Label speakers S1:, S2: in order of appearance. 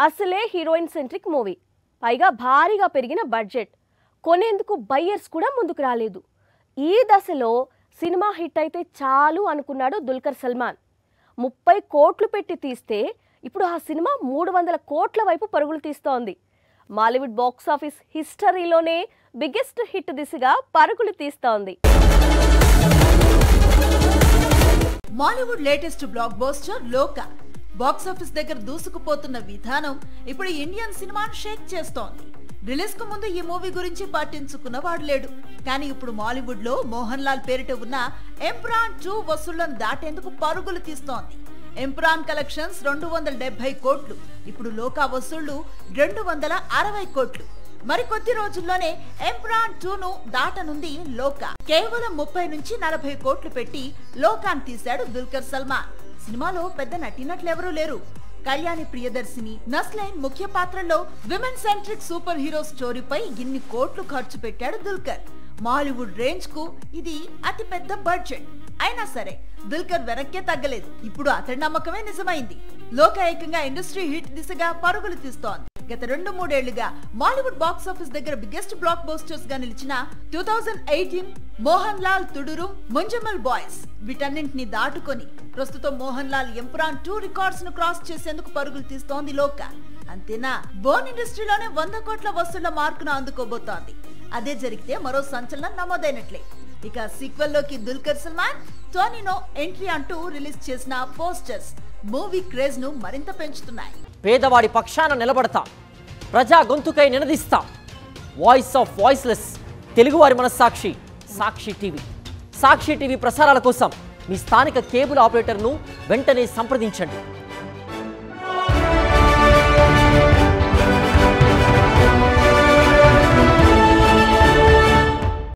S1: అసలే heroine centric movie, పైగా భారీగా పెరిగిన బడ్జెట్, కొనేందుకు బయ్యర్స్ కూడా ముందుకు రాలేదు. ఈ దశలో సినిమా హిట్ అయితే చాలు అనుకున్నాడు దుల్కర్ సల్మాన్. 30 కోట్లు పెట్టి తీస్తే ఇప్పుడు ఆ సినిమా 300 కోట్ల వైపు పరుగులు తీస్తోంది. మాలీవుడ్ బాక్స్ ఆఫీస్ హిస్టరీలోనే బిగ్గెస్ట్ హిట్ దిశగా పరుగులు తీస్తోంది.
S2: Mollywood latest blockbuster Lokah box office దగ్గర దూసుకుపోతున్న విధానం ఇప్పుడు ఇండియన్ సినిమాను షేక్ చేస్తోంది. రిలీజ్ కు ముందు ఈ మూవీ గురించి పట్టించుకున్నవాడు లేడు. కానీ ఇప్పుడు మాలీవుడ్ లో మోహన్ లాల్ పేరిట ఉన్న ఎంపురాన్ 2 వసూళ్లను దాటేందుకు పరుగులు తీస్తోంది. ఎంపురాన్ కలెక్షన్స్ 270 కోట్లు, ఇప్పుడు లోకా వసూళ్లు 260 కోట్లు. మరికొద్ది రోజుల్లోనే ఎంపురాన్ 2ను దాటనుంది లోకా. కేవలం 30 నుంచి 40 కోట్లు పెట్టి లోకాను తీశాడు దుల్కర్ సల్మాన్. సినిమాలో పెద్ద నటీనటులెవరూ లేరు. కళ్యాణి ప్రియదర్శిని, నస్లైన్ ముఖ్య పాత్రల్లో విమెన్ సెంట్రిక్ సూపర్ హీరో స్టోరీపై ఇన్ని కోట్లు ఖర్చు పెట్టాడు దుల్కర్. మాలీవుడ్ రేంజ్ కు ఇది అతి పెద్ద బడ్జెట్. అయినా సరే దుల్కర్ వెనక్కే తగ్గలేదు. ఇప్పుడు అతడి నమ్మకమే నిజమైంది. లోకా ఏకంగా ఇండస్ట్రీ హిట్ దిశగా పరుగులు తీస్తోంది. గత 2-3 ఏళ్లుగా మాలీవుడ్ బాక్స్ ఆఫీస్ దగ్గర బిగ్గెస్ట్ బ్లాక్ బస్టర్స్ గా నిలిచిన 2018 మోహన్ లాల్ తుడురు, ముంజమల్ బాయ్స్ వీటన్నింటిని దాటుకొని ప్రస్తుతం మోహన్ లాల్ ఎంపురాన్ 2 రికార్డ్స్ ను క్రాస్ చేసేందుకు పరుగులు తీస్తోంది లోకా. అంతేనా, బోన్ ఇండస్ట్రీలోనే 100 కోట్ల వసూళ్ల మార్కును అందుకోబోతోంది. అదే జరిగితే మరో సంచలనం నమోదైనట్లే. ఇక సీక్వెల్ లోకి దుల్కర్ సల్మాన్, టోనీనో ఎంట్రీ అంటూ రిలీజ్ చేసిన పోస్టర్స్ మూవీ క్రేజ్ ను మరింత పెంచుతున్నాయి.
S3: పేదవాడి పక్షాన నిలబడతాం, ప్రజా గొంతుకై నినదిస్తాం. వాయిస్ ఆఫ్ వాయిస్లెస్, తెలుగువారి మనస్సాక్షి సాక్షి టీవీ. సాక్షి టీవీ ప్రసారాల కోసం మీ స్థానిక కేబుల్ ఆపరేటర్ను వెంటనే సంప్రదించండి.